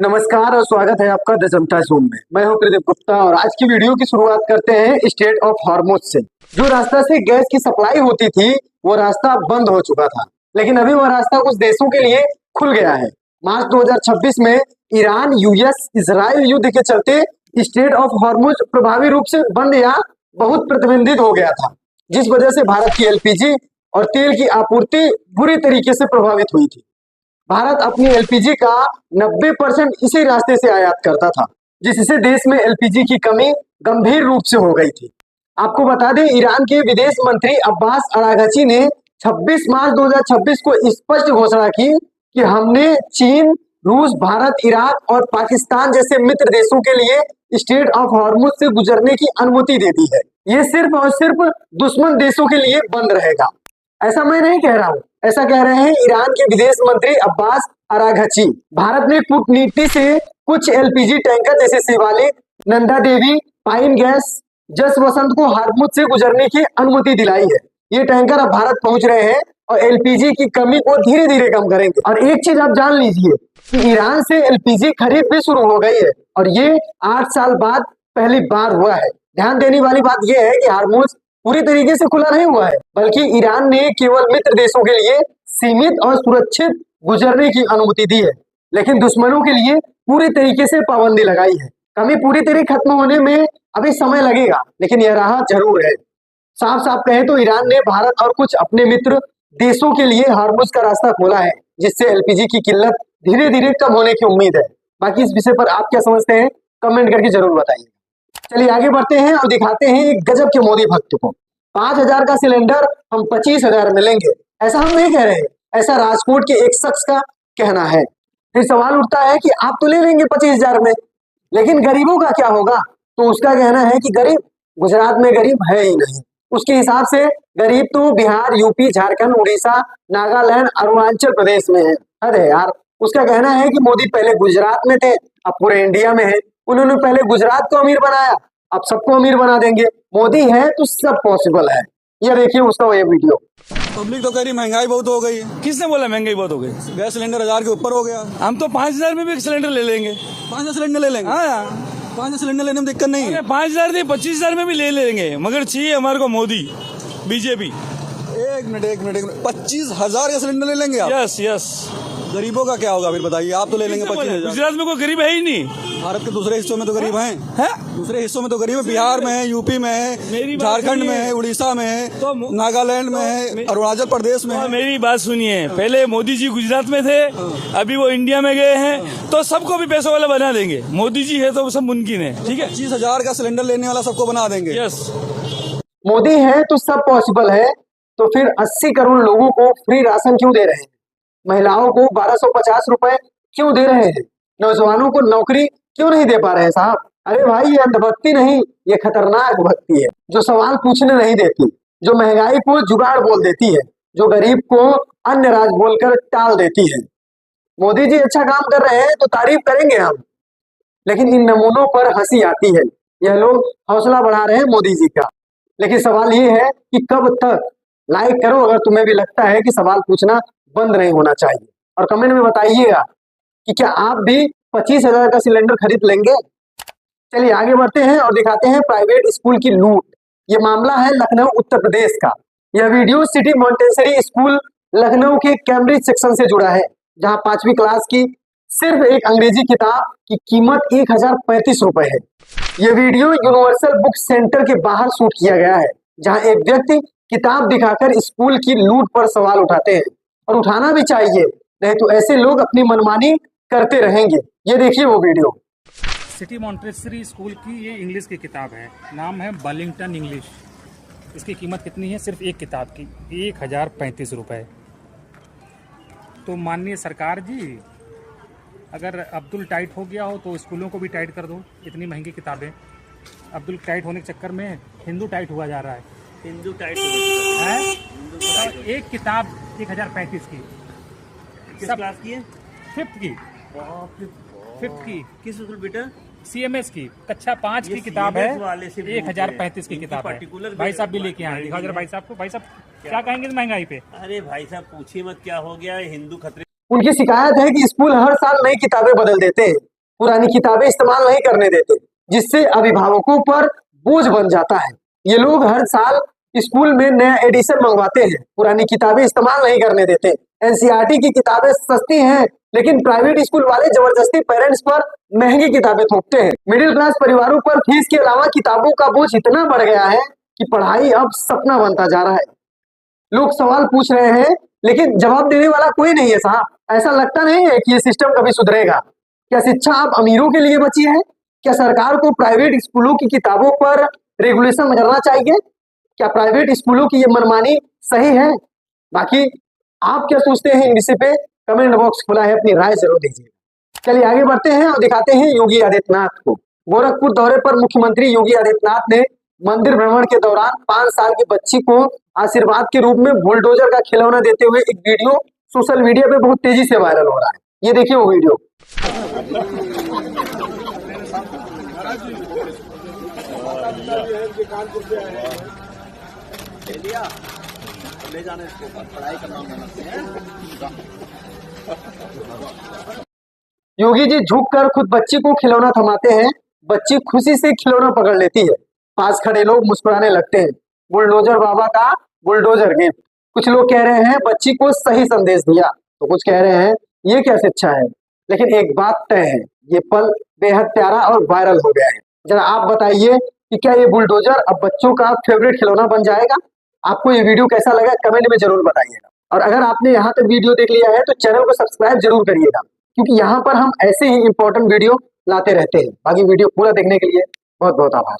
नमस्कार और स्वागत है आपका द जनता जोन में। मैं हूं प्रदीप गुप्ता और आज की वीडियो की शुरुआत करते हैं स्टेट ऑफ हॉर्मुज से। जो रास्ता से गैस की सप्लाई होती थी वो रास्ता बंद हो चुका था, लेकिन अभी वह रास्ता कुछ देशों के लिए खुल गया है। मार्च 2026 में ईरान यूएस इजराइल युद्ध के चलते स्टेट ऑफ हॉर्मुज प्रभावी रूप से बंद या बहुत प्रतिबंधित हो गया था, जिस वजह से भारत की एलपीजी और तेल की आपूर्ति बुरी तरीके से प्रभावित हुई थी। भारत अपनी एलपीजी का 90% इसी रास्ते से आयात करता था, जिससे देश में एलपीजी की कमी गंभीर रूप से हो गई थी। आपको बता दें, ईरान के विदेश मंत्री अब्बास अरागची ने 26 मार्च 2026 को स्पष्ट घोषणा की कि हमने चीन, रूस, भारत, इराक और पाकिस्तान जैसे मित्र देशों के लिए स्टेट ऑफ हॉर्मुज से गुजरने की अनुमति दे दी है। ये सिर्फ और सिर्फ दुश्मन देशों के लिए बंद रहेगा। ऐसा मैं नहीं कह रहा हूँ, ऐसा कह रहे हैं ईरान के विदेश मंत्री अब्बास अरागची। भारत ने कूटनीति से कुछ एलपीजी टैंकर जैसे शिवालिक, नंदा देवी, पाइन गैस, जस वसंत को हॉर्मुज से गुजरने की अनुमति दिलाई है। ये टैंकर अब भारत पहुंच रहे हैं और एलपीजी की कमी को धीरे धीरे कम करेंगे। और एक चीज आप जान लीजिए कि ईरान से एलपीजी खरीद भी शुरू हो गई है और ये 8 साल बाद पहली बार हुआ है। ध्यान देने वाली बात यह है कि हॉर्मुज पूरी तरीके से खुला नहीं हुआ है, बल्कि ईरान ने केवल मित्र देशों के लिए सीमित और सुरक्षित गुजरने की अनुमति दी है, लेकिन दुश्मनों के लिए पूरी तरीके से पाबंदी लगाई है। कमी पूरी तरह खत्म होने में अभी समय लगेगा, लेकिन यह राहत जरूर है। साफ साफ कहें तो ईरान ने भारत और कुछ अपने मित्र देशों के लिए हॉर्मुज का रास्ता खोला है, जिससे एलपीजी की किल्लत धीरे धीरे कम होने की उम्मीद है। बाकी इस विषय पर आप क्या समझते हैं, कमेंट करके जरूर बताइए। चलिए आगे बढ़ते हैं और दिखाते हैं एक गजब के मोदी भक्त को। 5,000 का सिलेंडर हम 25,000 में लेंगे, ऐसा हम नहीं कह रहे हैं, ऐसा राजकोट के एक शख्स का कहना है। फिर सवाल उठता है कि आप तो ले लेंगे 25,000 में, लेकिन गरीबों का क्या होगा? तो उसका कहना है कि गरीब गुजरात में गरीब है ही नहीं। उसके हिसाब से गरीब तो बिहार, यूपी, झारखंड, उड़ीसा, नागालैंड, अरुणाचल प्रदेश में है। अरे यार, उसका कहना है कि मोदी पहले गुजरात में थे, अब पूरे इंडिया में है। उन्होंने पहले गुजरात को अमीर बनाया, अब सबको अमीर बना देंगे। मोदी है तो सब पॉसिबल है। ये देखिए उसका ये वीडियो। पब्लिक तो कह रही महंगाई बहुत हो गई है। किसने बोला महंगाई बहुत हो गई? गैस सिलेंडर 1000 के ऊपर हो गया। हम तो 5,000 में भी सिलेंडर ले लेंगे। 5,000 सिलेंडर ले लेंगे। हाँ, 5,000 सिलेंडर लेने में दिक्कत नहीं है। 5,000 नहीं 25,000 में भी ले लेंगे, मगर चाहिए हमारे को मोदी, बीजेपी। एक मिनट 25,000 का सिलेंडर ले लेंगे आप? Yes yes. गरीबों का क्या होगा फिर बताइए? आप तो ले लेंगे 25,000। गुजरात में कोई गरीब है ही नहीं। भारत के दूसरे हिस्सों में तो गरीब हैं। दूसरे हिस्सों में तो गरीब है, बिहार में है, यूपी में है, झारखंड में है, उड़ीसा में है, नागालैंड में है, अरुणाचल प्रदेश में है। मेरी बात सुनिए, पहले मोदी जी गुजरात में थे, अभी वो इंडिया में गए हैं, तो सबको भी पैसों वाला बना देंगे। मोदी जी है तो सब मुमकिन है। ठीक है, 25,000 का सिलेंडर लेने वाला सबको बना देंगे। यस। मोदी है तो सब पॉसिबल है, तो फिर 80 करोड़ लोगों को फ्री राशन क्यों दे रहे हैं? महिलाओं को 1250 रुपए क्यों दे रहे हैं? नौजवानों को नौकरी क्यों नहीं दे पा रहे हैं साहब? अरे भाई, ये अंधभक्ति नहीं, ये खतरनाक भक्ति है, जो सवाल पूछने नहीं देती, जो महंगाई को जुगाड़ बोल देती है, जो गरीब को अन्य राज बोलकर टाल देती है। मोदी जी अच्छा काम कर रहे हैं तो तारीफ करेंगे हम, लेकिन इन नमूनों पर हंसी आती है। यह लोग हौसला बढ़ा रहे हैं मोदी जी का, लेकिन सवाल ये है कि कब तक? लाइक करो अगर तुम्हें भी लगता है कि सवाल पूछना बंद नहीं होना चाहिए, और कमेंट में बताइएगा कि क्या आप भी 25,000 का सिलेंडर खरीद लेंगे। चलिए आगे बढ़ते हैं और दिखाते हैं प्राइवेट स्कूल की लूट। ये मामला है लखनऊ उत्तर प्रदेश का। यह video city Montessori school Lucknow के कैम्ब्रिज सेक्शन से जुड़ा है, जहां 5वीं क्लास की सिर्फ एक अंग्रेजी किताब की कीमत 1,035 रुपए है। यह वीडियो यूनिवर्सल बुक सेंटर के बाहर शूट किया गया है, जहां एक व्यक्ति किताब दिखाकर स्कूल की लूट पर सवाल उठाते हैं, और उठाना भी चाहिए, नहीं तो ऐसे लोग अपनी मनमानी करते रहेंगे। ये देखिए वो वीडियो। सिटी मॉन्टेसरी स्कूल की ये इंग्लिश की किताब है, नाम है बर्लिंगटन इंग्लिश। इसकी कीमत कितनी है? सिर्फ एक किताब की 1,035 रुपये। तो माननीय सरकार जी, अगर अब्दुल टाइट हो गया हो तो स्कूलों को भी टाइट कर दो। इतनी महंगी किताबें, अब्दुल टाइट होने के चक्कर में हिंदू टाइट हुआ जा रहा है। हिंदू टाइट है। एक किताब 1,035 की। किस सब क्लास की है? 5th की। 5th की किस स्कूल बेटा? CMS की कक्षा 5 की किताब है। 1,035 की किताब है। पर्टिकुलर भाई साहब भी लेके आए, दिखाओ जरा भाई साहब को। भाई साहब क्या कहेंगे इस महंगाई पे? अरे भाई साहब पूछिए मत क्या हो गया है, हिंदू खतरे। उनकी शिकायत है कि स्कूल हर साल नई किताबें बदल देते हैं, पुरानी किताबें इस्तेमाल नहीं करने देते, जिससे अभिभावकों पर बोझ बन जाता है। ये लोग हर साल स्कूल में नया एडिशन मंगवाते हैं, पुरानी किताबें इस्तेमाल नहीं करने देते। एनसीईआरटी की किताबें सस्ती हैं, लेकिन प्राइवेट स्कूल वाले जबरदस्ती पेरेंट्स पर महंगी किताबें थोपते हैं। मिडिल क्लास परिवारों पर फीस के अलावा किताबों का बोझ इतना बढ़ गया है कि पढ़ाई अब सपना बनता जा रहा है। लोग सवाल पूछ रहे हैं, लेकिन जवाब देने वाला कोई नहीं है साहब। ऐसा लगता नहीं है कि ये सिस्टम कभी सुधरेगा। क्या शिक्षा अब अमीरों के लिए बची है? क्या सरकार को प्राइवेट स्कूलों की किताबों पर रेगुलेशन करना चाहिए? क्या प्राइवेट स्कूलों की ये मनमानी सही है? बाकी आप क्या सोचते हैं इस विषय पे? कमेंट बॉक्स खुला है, अपनी राय जरूर दीजिए। चलिए आगे बढ़ते हैं और दिखाते हैं योगी आदित्यनाथ को। गोरखपुर दौरे पर मुख्यमंत्री योगी आदित्यनाथ ने मंदिर भ्रमण के दौरान 5 साल की बच्ची को आशीर्वाद के रूप में बुलडोजर का खिलौना देते हुए एक वीडियो सोशल मीडिया पे बहुत तेजी से वायरल हो रहा है। ये देखिए वो वीडियो। योगी जी झुककर खुद बच्ची को खिलौना थमाते हैं। बच्ची खुशी से खिलौना पकड़ लेती है। पास खड़े लोग मुस्कुराने लगते हैं। बुलडोजर बाबा का बुलडोजर गिफ्ट। कुछ लोग कह रहे हैं बच्ची को सही संदेश दिया, तो कुछ कह रहे हैं ये क्या शिक्षा है। लेकिन एक बात तय है, ये पल बेहद प्यारा और वायरल हो गया है। जरा आप बताइए कि क्या ये बुलडोजर अब बच्चों का फेवरेट खिलौना बन जाएगा? आपको ये वीडियो कैसा लगा कमेंट में जरूर बताइएगा। और अगर आपने यहाँ तक वीडियो देख लिया है तो चैनल को सब्सक्राइब जरूर करिएगा, क्योंकि यहाँ पर हम ऐसे ही इंपॉर्टेंट वीडियो लाते रहते हैं। बाकी वीडियो पूरा देखने के लिए बहुत बहुत आभार।